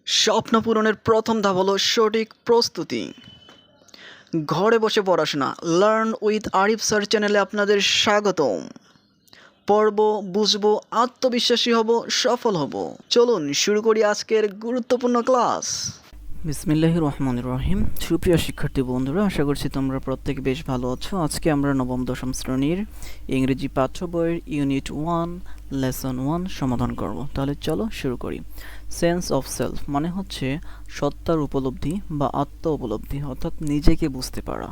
স্বপ্ন পূরণের প্রথম ধাপ হলো সঠিক প্রস্তুতি। ঘরে বসে পড়াশোনা লার্ন উইথ আরিফ স্যার চ্যানেলে আপনাদের স্বাগতম। পড়ব, বুঝবো, আত্মবিশ্বাসী হব, সফল হব। চলুন শুরু করি আজকের গুরুত্বপূর্ণ ক্লাস। বিসমিল্লাহির রহমানির রহিম। সুপ্রিয় শিক্ষার্থী বন্ধুরা, আশা করছি তোমরা প্রত্যেকে বেশ ভালো আছো। আজকে আমরা নবম দশম শ্রেণীর ইংরেজি পাঠ্য বইয়ের ইউনিট 1 লেসন 1 সমাধান করব। তাহলে চলো শুরু করি। সেন্স অফ সেলফ মানে হচ্ছে সত্তার উপলব্ধি বা আত্ম উপলব্ধি, অর্থাৎ নিজেকে বুঝতে পারা।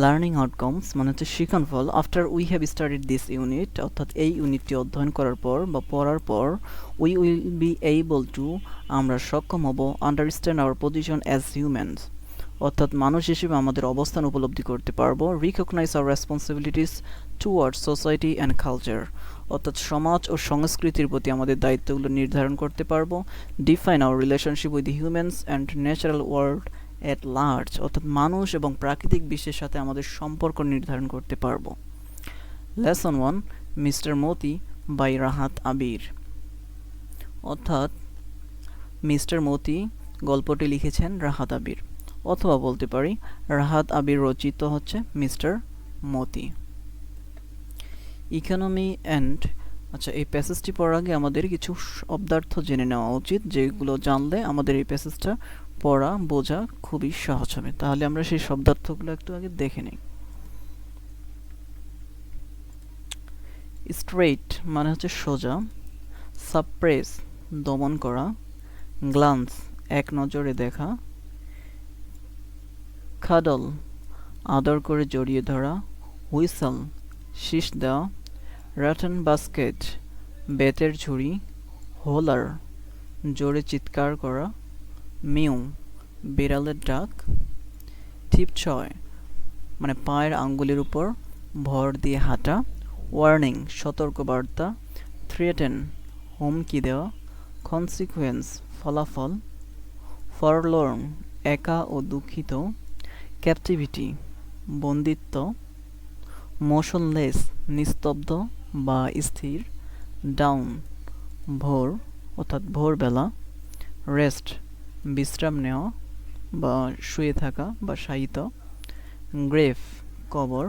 লার্নিং আউটকামস মানে হচ্ছে শিক্ষণফল। After we have studied this unit, অর্থাৎ এই ইউনিটটি অধ্যয়ন করার পর বা পড়ার পর, we will be able to, আমরা সক্ষম হব, understand our position as humans, অর্থাৎ মানুষ হিসেবে আমাদের অবস্থান উপলব্ধি করতে পারবো। Recognise our responsibilities towards society and culture, অর্থাৎ সমাজ ও সংস্কৃতির প্রতি আমাদের দায়িত্বগুলো নির্ধারণ করতে পারবো। Define our relationship with humans and natural world at large, অর্থাৎ মানুষ এবং প্রাকৃতিক বিশ্বের সাথে আমাদের সম্পর্ক নির্ধারণ করতে পারবো। Lesson 1 mister Moti by Rahat Abir, অর্থাৎ মিস্টার মতি গল্পটি লিখেছেন রাহাত আবির, অথবা বলতে পারি রাহাত আবির রচিত হচ্ছে মিস্টার মতি। ইকোনমি অ্যান্ড, আচ্ছা, এই প্যাসেজটি পড়ার আগে আমাদের কিছু শব্দার্থ জেনে নেওয়া উচিত, যেগুলো জানলে আমাদের এই প্যাসেজটা পড়া বোঝা খুবই সহজ হবে। তাহলে আমরা সেই শব্দার্থগুলো একটু আগে দেখে নিই। স্ট্রেইট মানে হচ্ছে সোজা, সাপ্রেস দমন করা, গ্লান্স এক নজরে দেখা, কাডল আদর করে জড়িয়ে ধরা, হুইসল শীষ দেওয়া, রাটন বাস্কেট বেতের ঝুড়ি, হোলার জোরে চিৎকার করা, মিউ বিড়ালের ডাক, টিপছয় মানে পায়ের আঙ্গুলের উপর ভর দিয়ে হাঁটা, ওয়ার্নিং সতর্কবার্তা, থ্রেটেন হুমকি দেওয়া, কনসিকুয়েন্স ফলাফল, ফরলর্ন একা ও দুঃখিত, ক্যাপটিভিটি বন্দিত্ব, মোশনলেস নিস্তব্ধ বা স্থির, ডাউন ভোর অর্থাৎ ভোরবেলা, রেস্ট বিশ্রাম নেওয়া বা শুয়ে থাকা বা শায়িত, গ্রেভ কবর,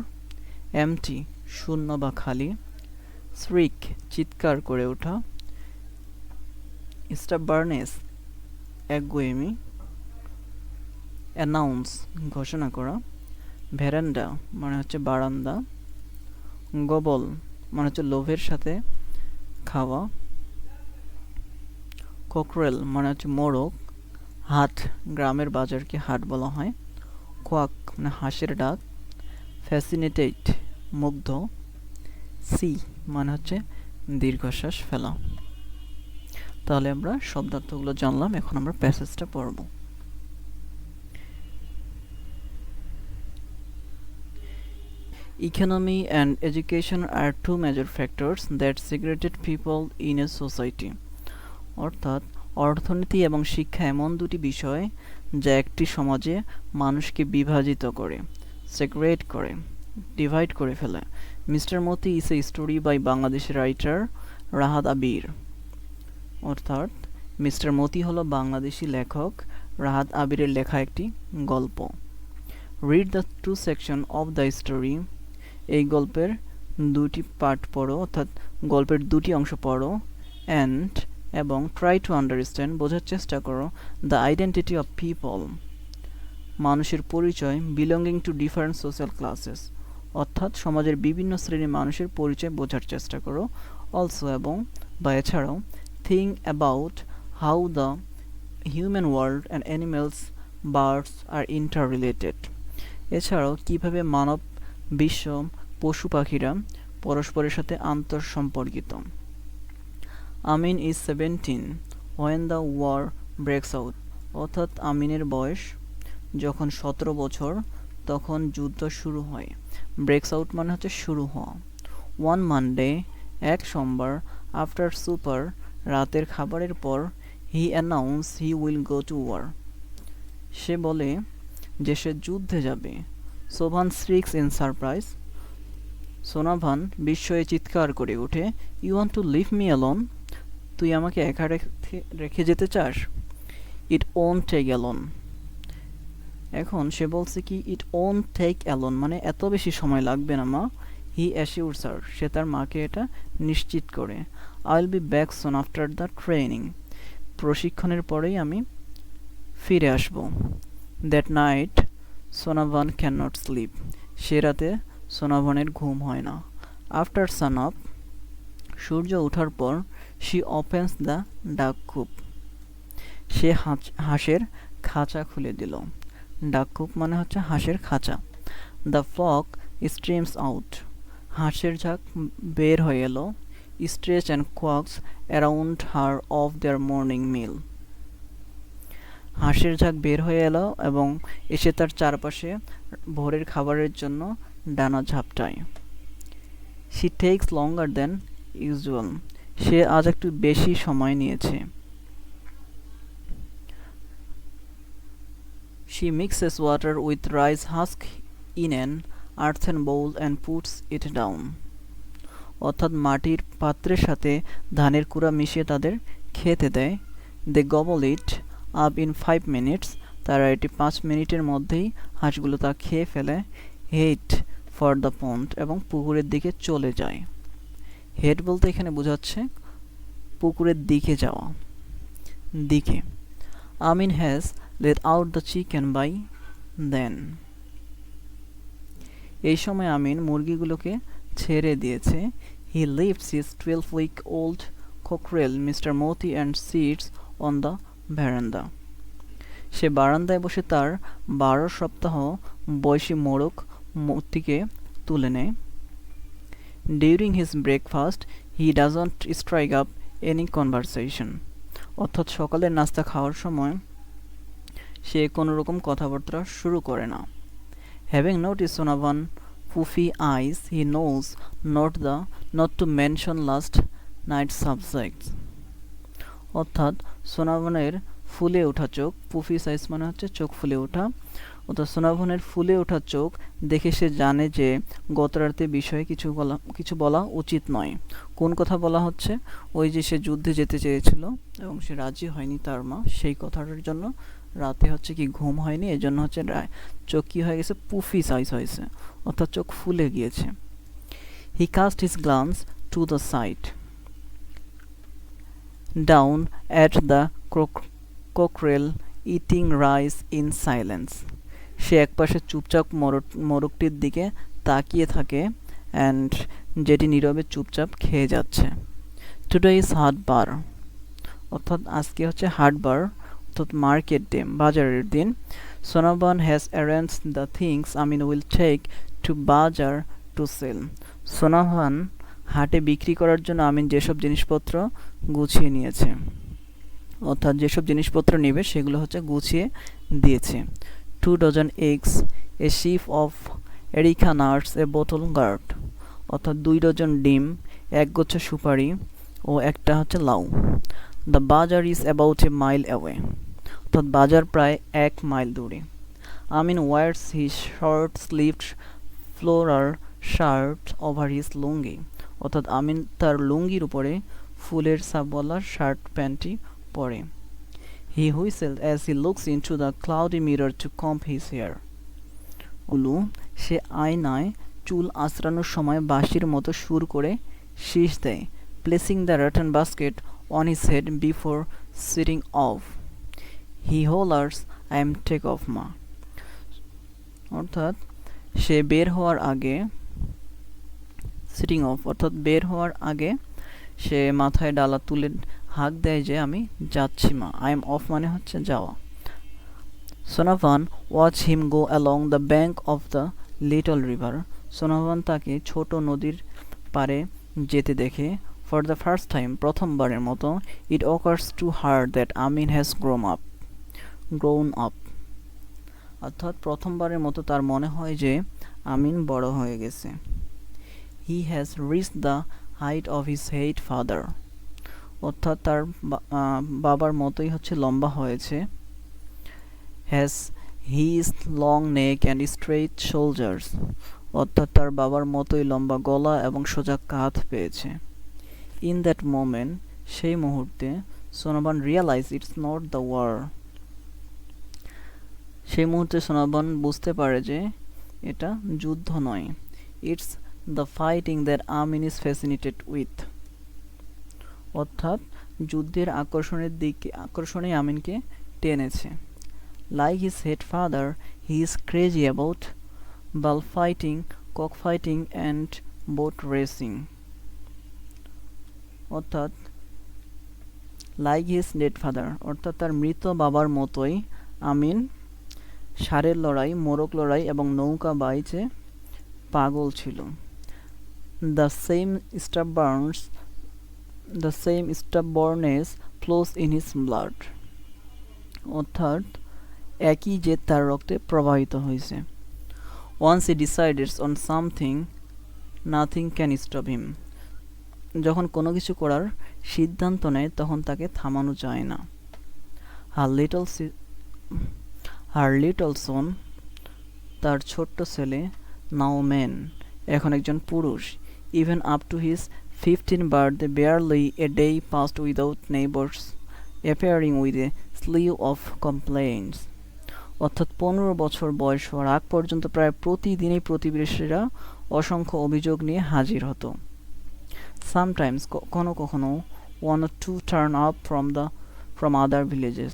এমটি শূন্য বা খালি, শ্রিক চিৎকার করে ওঠা, স্টাবার্নেস একগুঁয়েমি, অ্যানাউন্স ঘোষণা করা, ভেরান্ডা মানে হচ্ছে বারান্দা, গবল মানে হচ্ছে লোভের সাথে খাওয়া, কোকরেল মানে হচ্ছে মোরগ, হাট গ্রামের বাজারকে হাট বলা হয়, কোয়াক মানে হাঁসের ডাক, ফ্যাসিনেটেড মুগ্ধ, সি মানে হচ্ছে দীর্ঘশ্বাস ফেলা। তাহলে আমরা শব্দার্থগুলো জানলাম, এখন আমরা প্যাসেজটা পড়ব। Economy and education are two major factors that segregate people in a society, অর্থাৎ অর্থনীতি এবং শিক্ষা এমন দুটি বিষয় যা একটি সমাজে মানুষকে বিভাজিত করে, সেগ্রেগেট করে, ডিভাইড করে ফেলে। Mister Moti is a story by Bangladeshi writer Rahat Abir, অর্থাৎ মিস্টার মতি হলো বাংলাদেশি লেখক রাহাত আবিরের লেখা একটি গল্প। Read the two section of the story, এই গল্পের দুটি পার্ট পড়ো, অর্থাৎ গল্পের দুটি অংশ পড়ো, অ্যান্ড এবং ট্রাই টু আন্ডারস্ট্যান্ড বোঝার চেষ্টা করো, দ্য আইডেন্টিটি অফ পিপল মানুষের পরিচয়, belonging to different social classes অর্থাৎ সমাজের বিভিন্ন শ্রেণীর মানুষের পরিচয় বোঝার চেষ্টা করো, অলসো এবং বা এছাড়াও think about how the human world and animals birds R inter related, এছাড়াও কীভাবে মানব বিশ্ব পশু পাখিরা পরস্পরের সাথে আন্তঃসম্পর্কিত। আমিন is 17 when the war breaks out, অর্থাৎ আমিনের বয়স যখন 17 বছর তখন যুদ্ধ শুরু হয়। ব্রেকস আউট মানে হচ্ছে শুরু হওয়া। ওয়ান মানডে এক সোমবার, আফটার সুপার রাতের খাবারের পর, he announce he will go to war, সে বলে যে সে যুদ্ধে যাবে। সোভান শ্রিক্স ইন সারপ্রাইজ, সোনাভান বিস্ময়ে চিৎকার করে ওঠে, you want to leave me alone, তুই আমাকে একা রেখে যেতে চাস। It won't take alone. এখন সে বলছে কি ইট ওন্ট টেক অ্যালোন মানে এত বেশি সময় লাগবে না মা। হি অ্যাসিউরস হার, সে তার মাকে এটা নিশ্চিত করে। I will be back soon after the training, প্রশিক্ষণের পরেই আমি ফিরে আসব। That night Sonavan can not sleep, সে রাতে সোনাভানের ঘুম হয় না। আফটার সান আপ, সূর্য ওঠার পর, শি ওপেন্স দ্য ডাক কূপ, সে হাঁসের খাঁচা খুলে দিল। ডাক কূপ মানে হচ্ছে হাঁসের খাঁচা। দ্য ফ্লক স্ট্রিমস আউট, হাঁসের ঝাঁক বের হয়ে এলো। Stretch and কোয়াক্স around her of their morning মিল, হাঁসের ঝাঁক বের হয়ে এলো এবং এসে তার চারপাশে ভোরের খাবারের জন্য ডানা ঝাপটায়। She takes longer than usual, সে আজ একটু বেশি সময় নিয়েছে। She mixes water with rice husk in an earthen bowl and puts it down. অর্থাৎ মাটির পাত্রের সাথে ধানের কুড়া মিশিয়ে তাদের খেতে দেয়। They gobble it up in 5 minutes. তারা এটি 5 মিনিটের মধ্যেই হাঁসগুলো তা খেয়ে ফেলে। Head for the pond, এবং পুকুরের দিকে চলে যায়। হেড বলতে এখানে বোঝাচ্ছে পুকুরের দিকে যাওয়া, দিকে। আমিন has let out the chicken by then. এই সময় আমিন মুরগিগুলোকে ছেড়ে দিয়েছে। He leaves his 12-week-old cockerel Mr. Moti and sits on the veranda. সে বারান্দায় বসে তার 12 সপ্তাহ বয়সী মোরগ মতিকে তুলে নেয়। During his breakfast, he doesn't strike up any conversation. অর্থাৎ সকালের নাস্তা খাওয়ার সময় সে কোনো রকম কথাবার্তা শুরু করে না। Having noticed Sonavan puffy eyes, he knows not to mention last night's subjects. অর্থাৎ সোনাভানের ফুলে ওঠা চোখ, পুফি সাইজ মানে হচ্ছে চোখ ফুলে ওঠা, অর্থাৎ সোনাভানের ফুলে ওঠা চোখ দেখে সে জানে যে গত রাতে বিষয়ে কিছু বলা উচিত নয়। কোন কথা বলা হচ্ছে? ওই যে সে যুদ্ধে যেতে চেয়েছিল এবং সে রাজি হয়নি তার মা, সেই কথাটার জন্য রাতে হচ্ছে কি ঘুম হয়নি, এজন্য হচ্ছে চোখ কি হয়ে গেছে, পুফি সাইজ হয়েছে, অর্থাৎ চোখ ফুলে গিয়েছে। He cast his glance to the side, down at the cockerel eating rice in silence. সে একপাশে চুপচাপ মোরগটির দিকে তাকিয়ে থাকে অ্যান্ড যেটি নীরবে চুপচাপ খেয়ে যাচ্ছে। টুডে ইজ হাটবার, অর্থাৎ আজকে হচ্ছে হাটবার, অর্থাৎ মার্কেট ডে, বাজারের দিন। Sonavan has arrange the things Amin will take to bazaar to sell. Sonavan হাটে বিক্রি করার জন্য আমিন যেসব জিনিসপত্র গুছিয়ে নিয়েছে, অর্থাৎ যেসব জিনিসপত্র নেবে সেগুলো হচ্ছে গুছিয়ে দিয়েছে। 2 dozen eggs, a sheaf of areca nuts, a bottle gourd, অর্থাৎ 2 ডজন ডিম, এক গুচ্ছ সুপারি ও একটা হচ্ছে লাউ। The bazaar is about a mile away, অর্থাৎ বাজার প্রায় 1 মাইল দূরে। Amin wears his short sleeved floral shirt over his lungi, অর্থাৎ আমিন তার লুঙ্গির উপরে ফুলের ছাপওয়ালা শার্ট প্যান্টটি পরে। He whistled as he looks into the cloudy mirror to comb his hair. সে আয়নায় চুল আঁচড়ানোর সময় বাঁশির মতো সুর করে শীষ দেয়। Placing the rattan basket on his head before sitting off, he hollers, I am take off ma. অর্থাৎ সে বের হওয়ার আগে, সিটিং অফ অর্থাৎ বের হওয়ার আগে সে মাথায় ডালা তুলে হাঁক দেয় যে আমি যাচ্ছি মা। আই এম অফ মানে হচ্ছে যাওয়া। Sonavan watch him go along the bank of the little river, Sonavan তাকে ছোট নদীর পারে যেতে দেখে। ফর দ্য ফার্স্ট টাইম, প্রথমবারের মতো, ইট occurs to her that Amin has grown up, অর্থাৎ প্রথমবারের মতো তার মনে হয় যে আমিন বড় হয়ে গেছে। He has reached the height of his head father, অর্থাৎ তার বাবার মতোই হচ্ছে লম্বা হয়েছে। Has his long neck and straight shoulders, অর্থাৎ তার বাবার মতোই লম্বা গলা এবং সোজা কাঁধ পেয়েছে। ইন দ্যাট মোমেন্ট, সেই মুহূর্তে Sonabhan realise it's not the war সেই মুহূর্তে সোনাবন বুঝতে পারে যে এটা যুদ্ধ নয়, it's the fighting that Amin is fascinated with. অর্থাৎ যুদ্ধের আকর্ষণেই আমিনকে টেনেছে। Like his head father, he is crazy about bull fighting, cock fighting and boat racing. অর্থাৎ লাইক হিজ ডেড ফাদার অর্থাৎ তার মৃত বাবার মতোই আমিন ষাঁড়ের লড়াই, মোরগ লড়াই এবং নৌকা বাইচে পাগল ছিল। The same stubbornness flows in his blood. অর্থাৎ একই জেদ তার রক্তে প্রবাহিত হয়েছে। Once he decides on something, nothing can stop him. যখন কোনো কিছু করার সিদ্ধান্ত নেয় তখন তাকে থামানো যায় না। হার লিটল সন, তার ছোট্ট ছেলে, নাও ম্যান, এখন একজন পুরুষ। Even up to his 15th birthday, barely a day passed without neighbors appearing with a slew of complaints. অর্থাৎ 15 বছর বয়স হওয়ার আগ পর্যন্ত প্রায় প্রতিদিনই প্রতিবেশীরা অসংখ্য অভিযোগ নিয়ে হাজির হতো। Sometimes কখনো কখনো one or two turn up from other villages.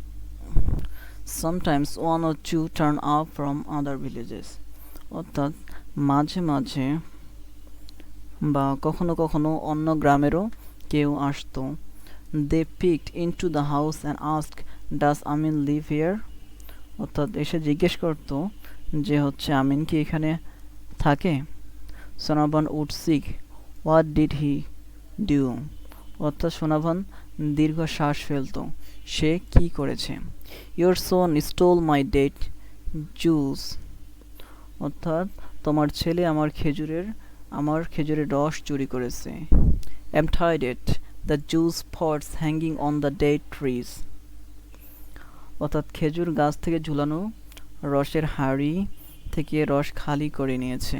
Sometimes one or two turn up from other villages. অর্থাৎ মাঝে মাঝে বা কখনো কখনো অন্য গ্রামেরও কেউ আসতো। They peeked into the house and asked, does Amin live here? অর্থাৎ এসে জিজ্ঞেস করতো যে হচ্ছে আমিন কি এখানে থাকে। Sonavan would seek, what did he do? অর্থাৎ সোনাভান দীর্ঘ শ্বাস ফেলতো, সে কি করেছে। Your son stole my date juice. অর্থাৎ তোমার ছেলে আমার খেজুরের রস চুরি করেছে। Emptied it, the juice pots hanging on the date trees. অর্থাৎ খেজুর গাছ থেকে ঝুলানো রসের হাঁড়ি থেকে রস খালি করে নিয়েছে।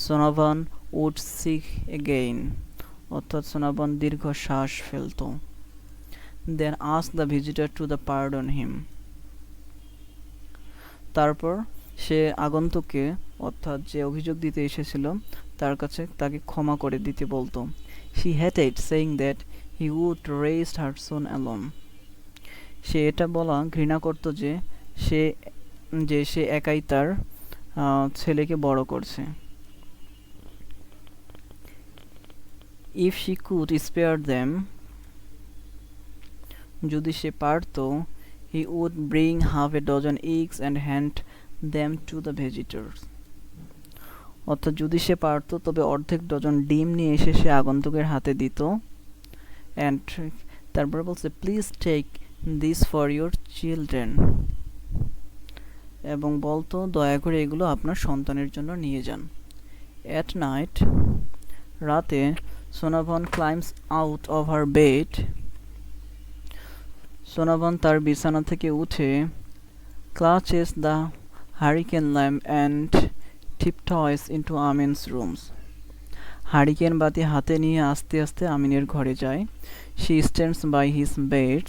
Sonavan would seek again. অর্থাৎ সোনাভান দীর্ঘ শ্বাস ফেলত। Then ask the visitor to the pardon him. তারপর সে আগন্তুককে অর্থাৎ যে অভিযোগ দিতে এসেছিল তার কাছে তাকে ক্ষমা করে দিতে বলতো। She hated saying that he would raise her son alone. সে এটা বলা ঘৃণা করত যে সে একাই তার ছেলেকে বড় করছে। If she could spare them, যদি সে পারত, he would bring half a dozen eggs and hand them to the visitors. অর্থাৎ যদি সে পারত তবে অর্ধেক ডজন ডিম নিয়ে এসে সে আগন্তুকের হাতে দিত। অ্যান্ড তারপরে বলছে please take this for your children, এবং বলতো দয়া করে এগুলো আপনার সন্তানের জন্য নিয়ে যান। অ্যাট নাইট, রাতে, Sonavan ক্লাইম্বস out of her bed, Sonavan তার বিছানা থেকে উঠে clutches the hurricane lamp and tiptoes into Amin's rooms. Hurricane বাতি হাতে নিয়ে আস্তে আস্তে আমিনের ঘরে যায়। She stands by his bed.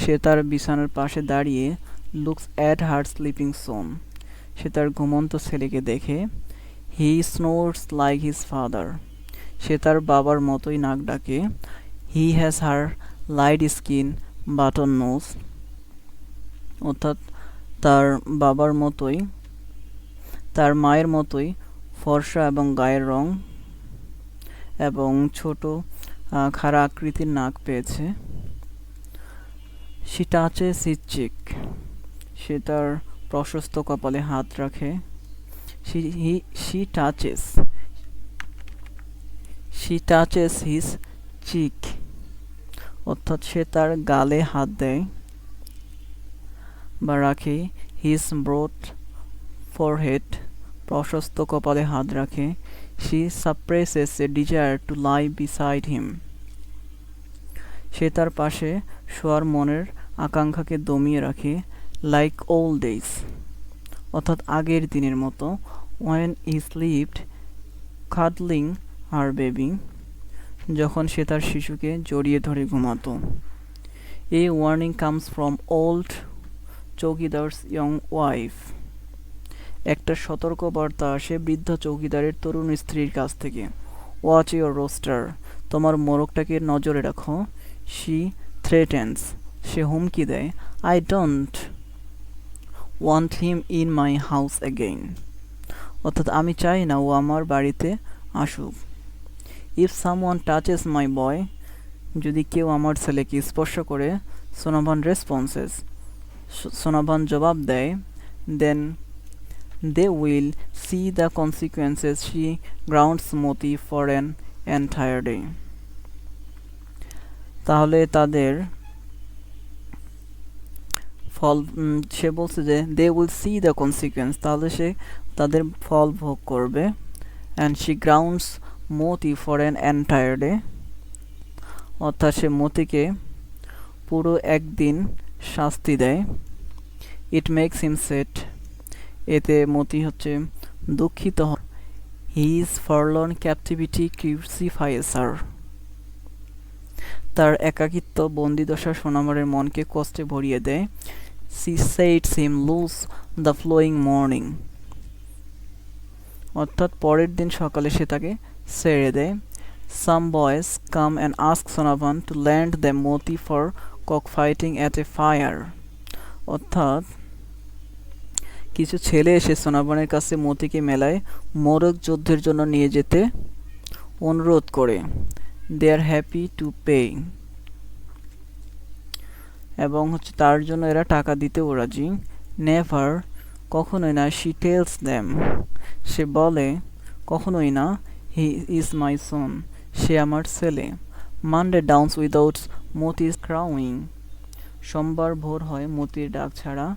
সে তার বিছানার পাশে দাঁড়িয়ে looks at her sleeping son. সে তার ঘুমন্ত ছেলেকে দেখে। He snores like his father. সে তার বাবার মতোই নাক ডাকে। He has her light skin, button nose. অর্থাৎ তার বাবার মতোই, তার মায়ের মতোই ফর্সা এবং গায়ের রং এবং ছোট খাড়া আকৃতির নাক পেয়েছে। She touches his cheek. সে তার প্রশস্ত কপালে হাত রাখে। She touches his cheek. অর্থাৎ সে তার গালে হাত দেয় বা রাখে। His broad forehead, প্রশস্ত কপালে হাত রাখে। She suppresses a desire to lie beside him. সে তার পাশে শোয়ার মনের আকাঙ্ক্ষাকে দমিয়ে রাখে। Like old days, অর্থাৎ আগের দিনের মতো। When he slept, cuddling her baby, যখন সে তার শিশুকে জড়িয়ে ধরে ঘুমাতো। A warning comes from old chowkidar's young wife. একটা সতর্কবার্তা আসে বৃদ্ধ চৌকিদারের তরুণ স্ত্রীর কাছ থেকে। ওয়াচ ইয়োর রোস্টার, তোমার মোরগটাকে নজরে রাখো। শি থ্রেটেন্স, সে হুমকি দেয়। I don't want him in my house again, অর্থাৎ আমি চাই না ও আমার বাড়িতে আসুক। ইফ সামওয়ান টাচেস মাই বয়, যদি কেউ আমার ছেলেকে স্পর্শ করে। সোনাভান রেসপন্সেস, সোনাভান জবাব দেয়। দেন they will see the consequences. She grounds Moti for an entire day. তাহলে তাদের ফল, সে বলছে যে they will see the consequence, তাহলে সে তাদের ফল ভোগ করবে। and she grounds Moti for an entire day, অর্থাৎ সে মতিকে পুরো একদিন শাস্তি দেয়। it makes him sad, এতে মতি হচ্ছে দুঃখিত হয়। his forlorn captivity crucifies her, তার একাকিত্ব বন্দিদশা সোনামারের মনকে কষ্টে ভরিয়ে দেয়। she sets him loose the following morning, অর্থাৎ পরের দিন সকালে সে তাকে ছেড়ে দেয়। some boys come and ask Sonavan to lend them Moti for cockfighting at a fire, অর্থাৎ কিছু ছেলে এসে সোনাবানের কাছে মতিকে মেলায় মোরগ যুদ্ধের জন্য নিয়ে যেতে অনুরোধ করে। দে আর হ্যাপি টু পে, এবং হচ্ছে তার জন্য এরা টাকা দিতেও রাজি। নেভার, কখনোই না। শি টেলস দেম, সে বলে কখনোই না। হি ইজ মাই সন, সে আমার ছেলে। মানডে ডাউন্স উইদাউট মতিস ক্রাউইং, সোমবার ভোর হয় মতির ডাক ছাড়া।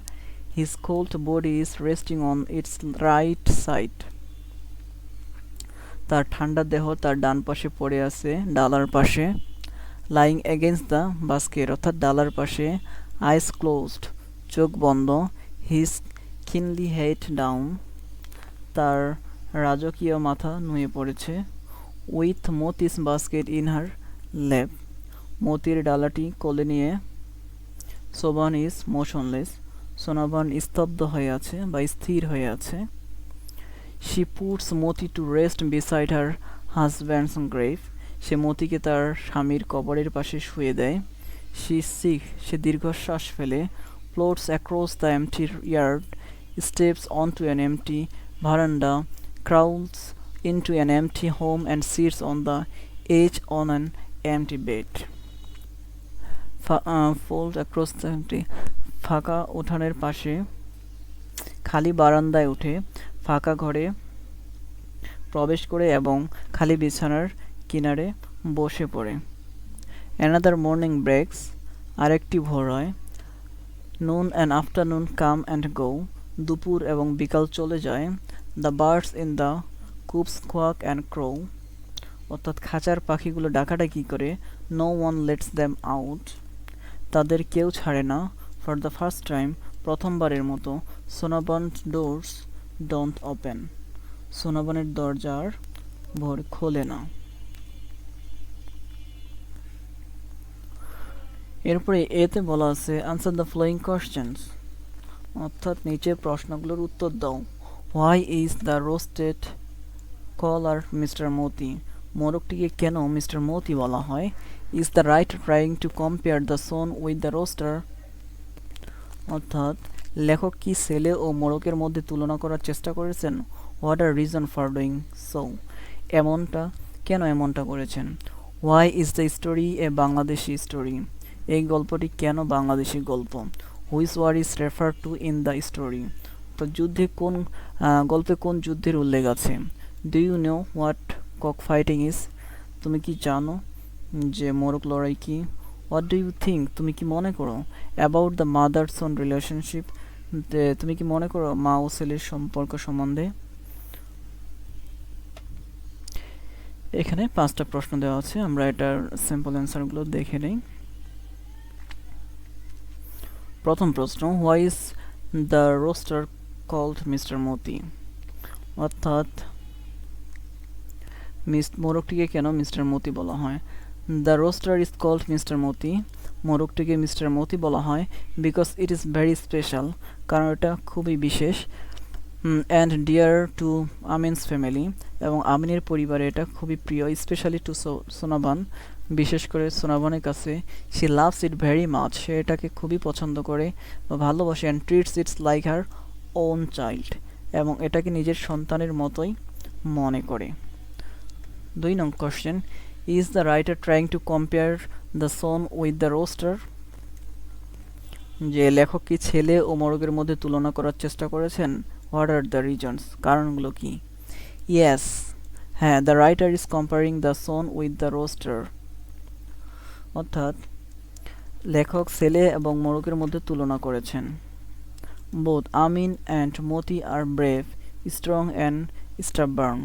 His cold body is resting on its right side, তার ঠান্ডা দেহ তার ডান পাশে পড়ে আছে ডালার পাশে। lying against the basket, অর্থাৎ ডালার পাশে। eyes closed, চোখ বন্ধ। his kingly head down, তার রাজকীয় মাথা নুয়ে পড়েছে। with Moti's basket in her lap, মতির ডালাটি কোলে নিয়ে। সোবান is motionless, সোনাবান স্তব্ধ হয়ে আছে বা স্থির হয়ে আছে। she puts Moti to rest beside her husband's grave, সে মতিকে তার স্বামীর কবরের পাশে শুয়ে দেয়। she sick, সে দীর্ঘশ্বাস ফেলে। floats across the empty yard, steps onto an empty veranda, crawls into an empty home and sits on the edge on an empty bed. fold across the empty, ফাঁকা উঠানের পাশে খালি বারান্দায় উঠে ফাঁকা ঘরে প্রবেশ করে এবং খালি বিছানার কিনারে বসে পড়ে। অ্যানাদার মর্নিং ব্রেকস, আরেকটি ভোর হয়। Noon and afternoon come and go, দুপুর এবং বিকাল চলে যায়। The birds in the coops quack and crow, অর্থাৎ খাঁচার পাখিগুলো ডাকাডাকি করে। No one lets them out, তাদের কেউ ছাড়ে না। ফর দ্য ফার্স্ট টাইম, প্রথমবারের মতো। সোনাবানস ডোরস ডোন্ট ওপেন, সোনাবানের দরজার ভোর খোলে না। এরপরে এতে বলা আছে আনসার দ্য ফলোয়িং কোয়েশ্চেনস, অর্থাৎ নিচের প্রশ্নগুলোর উত্তর দাও। Why is the rooster called mister Moti, মোরগটিকে কেন মিস্টার মতি বলা হয়? Is the writer trying to compare the son with the rooster, অর্থাৎ লেখক কি ছেলে ও মোরগের মধ্যে তুলনা করার চেষ্টা করেছেন? What are reason for doing so, কেন এমনটা করেছেন? Why is the story a Bangladeshi story, এই গল্পটি কেন বাংলাদেশি গল্প? Which war is refer to in the story, তো গল্পে কোন যুদ্ধের উল্লেখ আছে? Do you know what cock fighting is, তুমি কি জানো যে মোরগ লড়াই কি? হোয়াট ডু ইউ থিঙ্ক, তুমি কি মনে করো? About the mother son relationship, তুমি কি মনে করো মা ও ছেলের সম্পর্ক সম্বন্ধে? এখানে 5টা প্রশ্ন দেওয়া আছে, আমরা এটার সিম্পল অ্যান্সারগুলো দেখে নেই। প্রথম প্রশ্ন, why is the rooster called mister Moti, অর্থাৎ মোরগটিকে কেন মিস্টার মতি বলা হয়? The rooster is called mister Moti মোরগটিকে মিস্টার মতি বলা হয় because it is very special, কারণ এটা খুবই বিশেষ, and dear to Amin's family, এবং আমিনের পরিবারে এটা খুবই প্রিয়, স্পেশালি টু সোনাবান, বিশেষ করে সোনাবানের কাছে। She loves it very much, সে এটাকে খুবই পছন্দ করে বা ভালোবাসে, and treats its like her own child, এবং এটাকে নিজের সন্তানের মতোই মনে করে। 2 নং question, is the writer trying to compare the son with the rooster? যে লেখক কি ছেলে ও মোরগের মধ্যে তুলনা করার চেষ্টা করেছেন? হোয়াট আর দ্য রিজনস, কারণগুলো কি? ইয়েস, হ্যাঁ, the writer is comparing the son with the rooster, অর্থাৎ লেখক ছেলে এবং মোরগের মধ্যে তুলনা করেছেন। Both Amin and Moti are brave, strong and stubborn,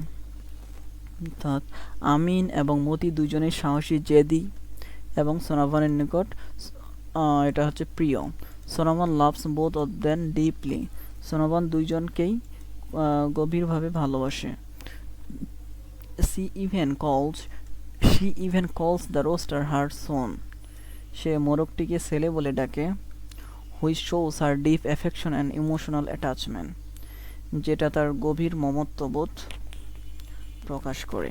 অর্থাৎ আমিন এবং মতি দুজনেই সাহসী, জেদি এবং সোনাভানের নিকট এটা হচ্ছে প্রিয়। Sonabhan loves both of them deeply, Sonabhan দুইজনকেই গভীরভাবে ভালোবাসে। She even calls the rooster her son, সে মোরগটিকে ছেলে বলে ডাকে। Which shows her deep affection and emotional attachment, যেটা তার গভীর মমত্ববোধ প্রকাশ করে।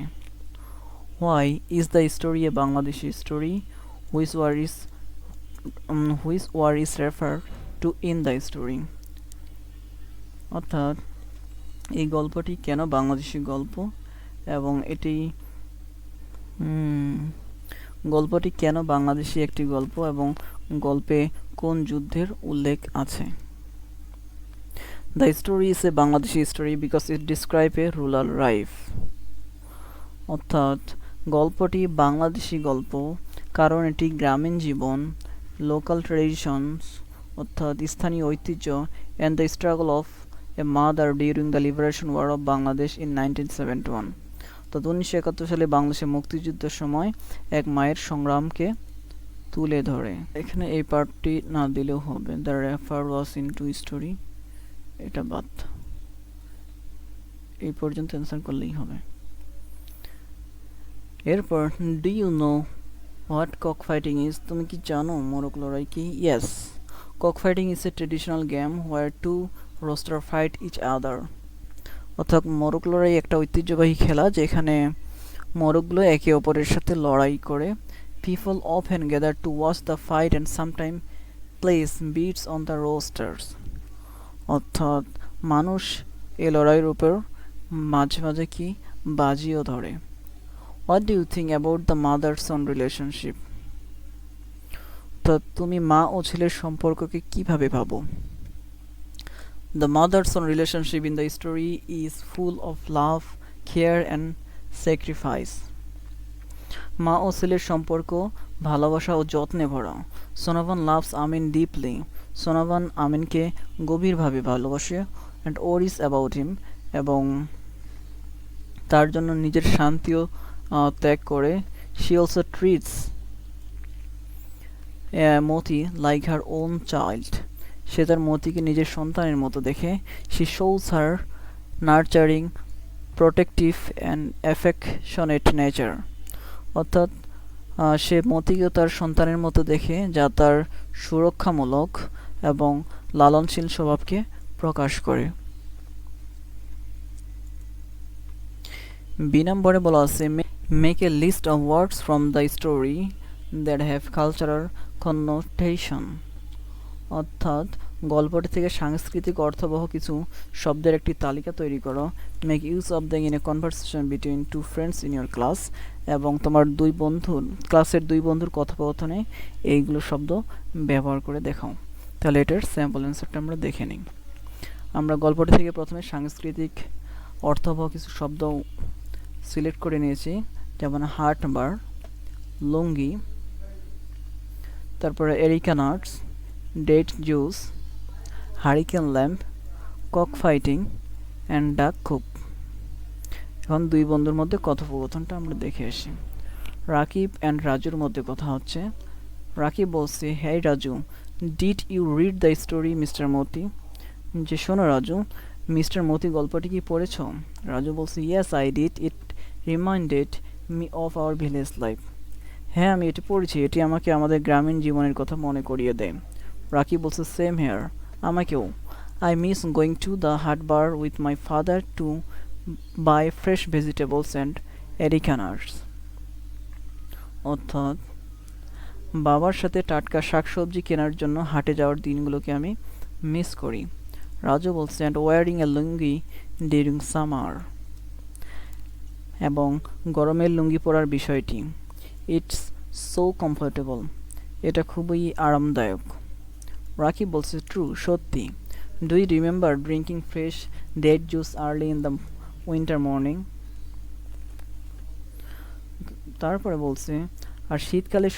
Why is the story a Bangladeshi story? Which war is refer to in the story, অর্থাৎ এই গল্পটি কেন বাংলাদেশি গল্প এবং গল্পটি কেন বাংলাদেশি একটি গল্প এবং গল্পে কোন যুদ্ধের উল্লেখ আছে? The story is a Bangladeshi story because it describe a rural life, অর্থাৎ গল্পটি বাংলাদেশি গল্প কারণ এটি গ্রামীণ জীবন, লোকাল ট্রেডিশনস অর্থাৎ স্থানীয় ঐতিহ্য, and the struggle of a mother during the liberation war of Bangladesh in 1971, তো 1971 সালে বাংলাদেশের মুক্তিযুদ্ধের সময় এক মায়ের সংগ্রামকে তুলে ধরে। এখানে এই পার্টটি না দিলেও হবে, the refer was in to story, এটা বাদ, এই পর্যন্ত অ্যান্সার করলেই হবে। এরপর, do you know what cock fighting is? তুমি কি জানো মোরগ লড়াই কি? Yes, cock fighting is a traditional game where two rooster fight each other, অর্থাৎ মোরগ লড়াই একটা ঐতিহ্যবাহী খেলা যেখানে মোরগগুলো একে অপরের সাথে লড়াই করে। People often gather to watch the fight and sometime place bets on the roosters, অর্থাৎ মানুষ এ লড়াইয়ের উপর মাঝে মাঝে কি বাজিও ধরে। What do you think about the mother son relationship? তো তুমি মা ও ছেলের সম্পর্ককে কিভাবে ভাবো? The mother-son relationship in the story is full of love, care and sacrifice. মা ও ছেলের সম্পর্ক ভালোবাসা ও যত্নে ভরা। সোনাভান লাভস আমিন ডিপলি, সোনাভান আমিনকে গভীরভাবে ভালোবাসে, অ্যান্ড ওরিস অ্যাবাউট হিম, এবং তার জন্য নিজের শান্তিও ত্যাগ করে। She also treats Moti like her own child, সে তার মতিকে নিজের সন্তানের মতো দেখে। She shows her nurturing, protective and affectionate nature, অর্থাৎ সে মতিকেও তার সন্তানের মতো দেখে যা তার সুরক্ষামূলক এবং লালনশীল স্বভাবকে প্রকাশ করে। বি নম্বরে বলা আছে, make a list of words from the story that have cultural connotation, অর্থাৎ গল্পটি থেকে সাংস্কৃতিক অর্থবহ কিছু শব্দের একটি তালিকা তৈরি করো। Make use of the in a conversation between two friends in your class, এবং তোমার ক্লাসের দুই বন্ধুর কথোপকথনে এইগুলো শব্দ ব্যবহার করে দেখাও। তাহলে এটার স্যাম্পল অ্যান্সারটা আমরা দেখে নিই। আমরা গল্পটি থেকে প্রথমে সাংস্কৃতিক অর্থবহ কিছু শব্দ সিলেক্ট করে নিয়েছি, যেমন হার্ট বার, লুঙ্গি, তারপরে areca nuts, date juice, hurricane lamp, cock fighting and duck coop. এখন দুই বন্ধুর মধ্যে কথোপকথনটা আমরা দেখে আসি। রাকিব অ্যান্ড রাজুর মধ্যে কথা হচ্ছে। রাকিব বলছে, হ্যাঁ Raju, did you read the story mister Moti? যে শোনো রাজু, মিস্টার মতি গল্পটি কি পড়েছ? রাজু বলছে, yes I did, it reminded me of our village life. হ্যাঁ আমি এটি পড়েছি, এটি আমাকে আমাদের গ্রামীণ জীবনের কথা মনে করিয়ে দেয়। রাকি বলছে সেম হেয়ার, আমাকেও। I miss going to the haat bar with my father to buy fresh vegetables and এরিকানার্স। অর্থাৎ বাবার সাথে টাটকা শাকসবজি কেনার জন্য হাটে যাওয়ার দিনগুলোকে আমি মিস করি। রাজু বলছে and wearing a lungi during summer, এবং গরমের লুঙ্গি পরার বিষয়টি। ইটস সো কমফোর্টেবল, এটা খুবই আরামদায়ক। রাকিব বলছে ট্রু, সত্যি। Do you remember drinking fresh date juice early in the winter morning. তারপরে বলছে আর শীতকালে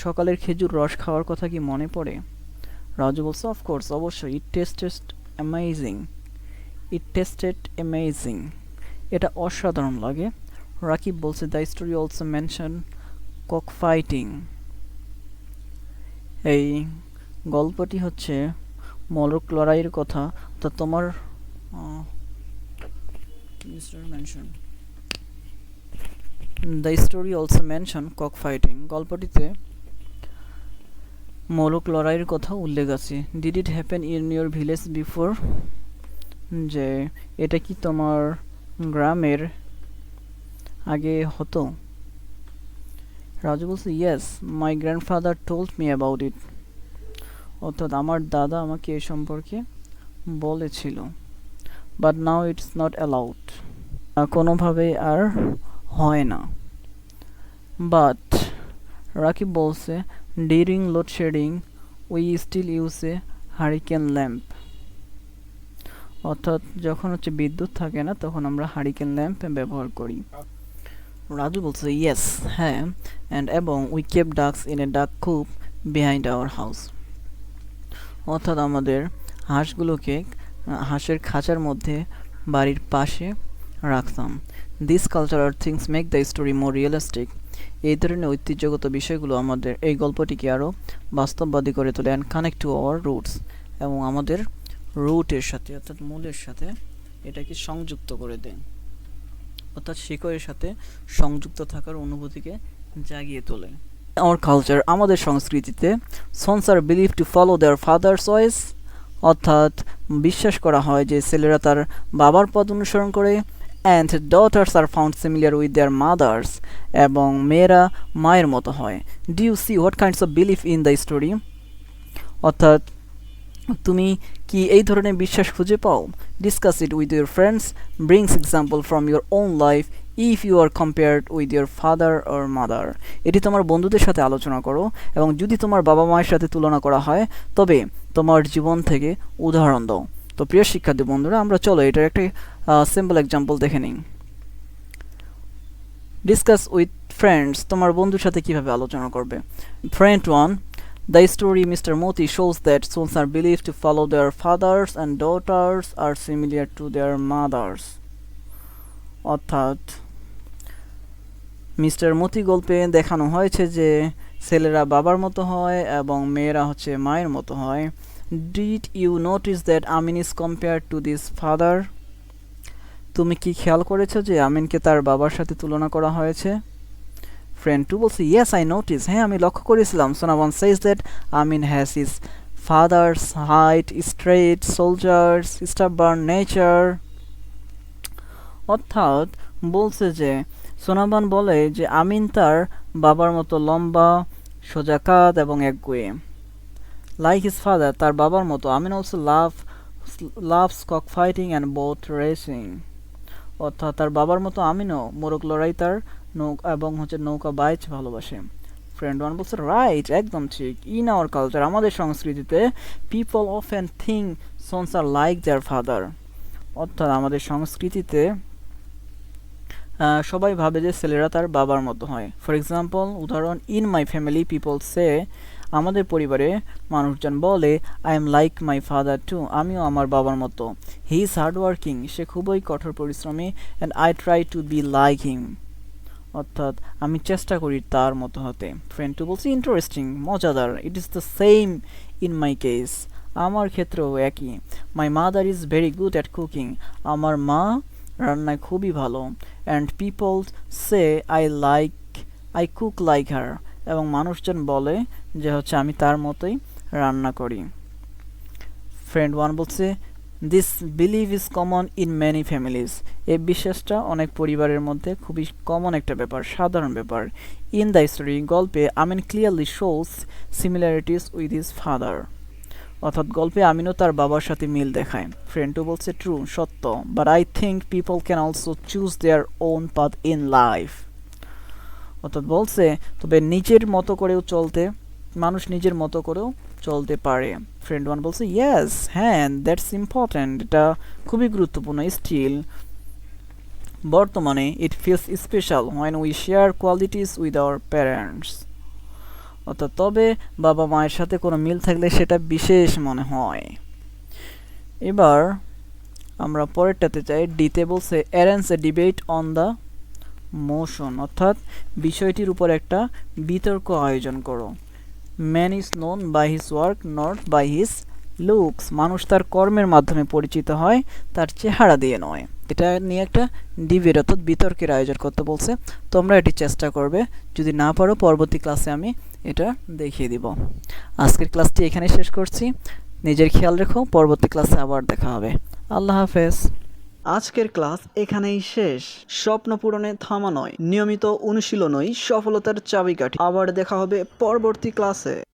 সকালের খেজুর রস খাওয়ার কথা কি মনে পড়ে। রাজু বলছে অফকোর্স, অবশ্যই। ইট টেস্টেড অ্যামেজিং, এটা অসাধারণ লাগে। রাকিব বলছে the story also mention cock fighting, এই গল্পটি হচ্ছে মলক লড়াইয়ের কথা। তা তোমার the story also mention cock fighting, গল্পটিতে মলক লড়াইয়ের কথা উল্লেখ আছে। Did it happen in your village before, যে এটা কি তোমার গ্রামের আগে হতো। রাজু বলছে yes, my grandfather told me about it, অর্থাৎ আমার দাদা আমাকে এ সম্পর্কে বলেছিল। But now it's not allowed, কোনোভাবেই আর হয় না। বাট রাকিব বলছে during load shedding we still use a hurricane lamp, অর্থাৎ যখন হচ্ছে বিদ্যুৎ থাকে না তখন আমরা হারিকেন ল্যাম্প ব্যবহার করি। রাজু বলছে ইয়েস, হ্যাঁ, এবং we keep ducks in a duck coop behind our house, অর্থাৎ আমাদের হাঁসগুলোকে হাঁসের খাঁচার মধ্যে বাড়ির পাশে রাখতাম। This cultural things make the story more realistic, এই ধরনের ঐতিহ্যগত বিষয়গুলো আমাদের এই গল্পটিকে আরও বাস্তববাদী করে তোলে। And connect to our roots, এবং আমাদের রুটের সাথে অর্থাৎ মূলের সাথে এটাকে সংযুক্ত করে দেয়, অর্থাৎ শিকড়ের সাথে সংযুক্ত থাকার অনুভূতিকে জাগিয়ে তোলে। আওয়ার কালচার, আমাদের সংস্কৃতিতে sons are believe to follow their father's ways, অর্থাৎ বিশ্বাস করা হয় যে ছেলেরা তার বাবার পথ অনুসরণ করে। And daughters are found similar with their mothers, এবং মেয়েরা মায়ের মতো হয়। Do you see what kinds of believe in the story, অর্থাৎ তুমি কি এই ধরনের বিশ্বাস খুঁজে পাও। Discuss it with your friends, brings example from your own life if you are compared with your father or mother, এটি তোমার বন্ধুদের সাথে আলোচনা করো, এবং যদি তোমার বাবা মায়ের সাথে তুলনা করা হয় তবে তোমার জীবন থেকে উদাহরণ দাও। তো প্রিয় শিক্ষার্থী বন্ধুরা, আমরা চলো এটার একটা সিম্পল এক্সাম্পল দেখে নিই। ডিসকাস উইথ ফ্রেন্ডস, তোমার বন্ধুর সাথে কিভাবে আলোচনা করবে। Friend 1, the story Mr. Moti shows that sons are believed to follow their fathers and daughters are similar to their mothers, অর্থাৎ মিস্টার মতি গল্পে দেখানো হয়েছে যে ছেলেরা বাবার মতো হয় এবং মেয়েরা হচ্ছে মায়ের মতো হয়। Did you notice that Amin is compared to this father, তুমি কি খেয়াল করেছো যে আমিনকে তার বাবার সাথে তুলনা করা হয়েছে। ফ্রেন্ড 2 বলছে ইয়েস আই নোটিস, হ্যাঁ আমি লক্ষ্য করেছিলাম। Sonaban says that Amin has his father's height, straight shoulders, stubborn nature, অর্থাৎ বলছে যে সোনাবান বলে যে আমিন তার বাবার মতো লম্বা, সোজা কাঁধ এবং একগুঁয়ে। লাইক হিজ ফাদার, তার বাবার মতো Amin also loves cock fighting and boat racing, অর্থাৎ তার বাবার মতো আমিনও মোরগ লড়াই তার এবং হচ্ছে নৌকা বাইচ ভালোবাসে। ফ্রেন্ড 1 বলছে রাইট, একদম ঠিক। ইন আওয়ার কালচার, আমাদের সংস্কৃতিতে people often think sons are like their father, অর্থাৎ আমাদের সংস্কৃতিতে সবাই ভাবে যে ছেলেরা তার বাবার মতো হয়। ফর এক্সাম্পল, উদাহরণ, ইন মাই ফ্যামিলি পিপল সে, আমাদের পরিবারে মানুষজন বলে I am like my father two, আমিও আমার বাবার মতো। হি ইজ হার্ড ওয়ার্কিং, সে খুবই কঠোর পরিশ্রমী। And I try to be like him, অর্থাৎ আমি চেষ্টা করি তার মতো হতে। ফ্রেন্ড 2 বলছি ইন্টারেস্টিং, মজাদার। It is the same in my case, আমার ক্ষেত্রেও একই। My mother is very good at cooking, আমার মা রান্নায় খুবই ভালো। And people say I cook like her, এবং মানুষজন বলে যে হচ্ছে আমি তার মতোই রান্না করি। ফ্রেন্ড ওয়ান বলছে this believe is common in many families. এই বিশ্বাসটা অনেক পরিবারের মধ্যে খুবই কমন একটা ব্যাপার, সাধারণ ব্যাপার। ইন দ্য স্টোরি, গল্পে Amin clearly shows similarities with his father. অর্থাৎ গল্পে আমিনও তার বাবার সাথে মিল দেখায়। ফ্রেন্ড টু বলছে ট্রু, সত্য, but I think people can also choose their own path in life. অর্থাৎ বলছে তবে নিজের মতো করেও চলতে, মানুষ নিজের মতো করেও চলতে পারে। ফ্রেন্ড ওয়ান বলছে ইয়েস, হ্যাঁ, দ্যাটস ইম্পর্ট্যান্ট, এটা খুবই গুরুত্বপূর্ণ। স্টিল, বর্তমানে it feels special when we share qualities with our parents. অর্থাৎ তবে বাবা মায়ের সাথে কোনো মিল থাকলে সেটা বিশেষ মনে হয়। এবার আমরা পরেরটাতে চাই। ডিতে বলছে arrange a debate on the motion, অর্থাৎ বিষয়টির উপর একটা বিতর্ক আয়োজন করো। Man is known by his work not by his looks. মানুষ তার কর্মের মাধ্যমে পরিচিত হয়, তার চেহারা দিয়ে নয়। এটা নিয়ে একটা ডিবেট অর্থাৎ বিতর্কের আয়োজন করতে বলছে। তোমরা এটি চেষ্টা করবে, যদি না পারো পরবর্তী ক্লাসে আমি এটা দেখিয়ে দিব। আজকের ক্লাসটি এখানে শেষ করছি। নিজের খেয়াল রেখো, পরবর্তী ক্লাসে আবার দেখা হবে। আল্লাহ হাফেজ। আজকের ক্লাস এখানেই শেষ। স্বপ্ন পূরণে থামা নয়, নিয়মিত অনুশীলনই সফলতার চাবিকাঠি। আবার দেখা হবে পরবর্তী ক্লাসে।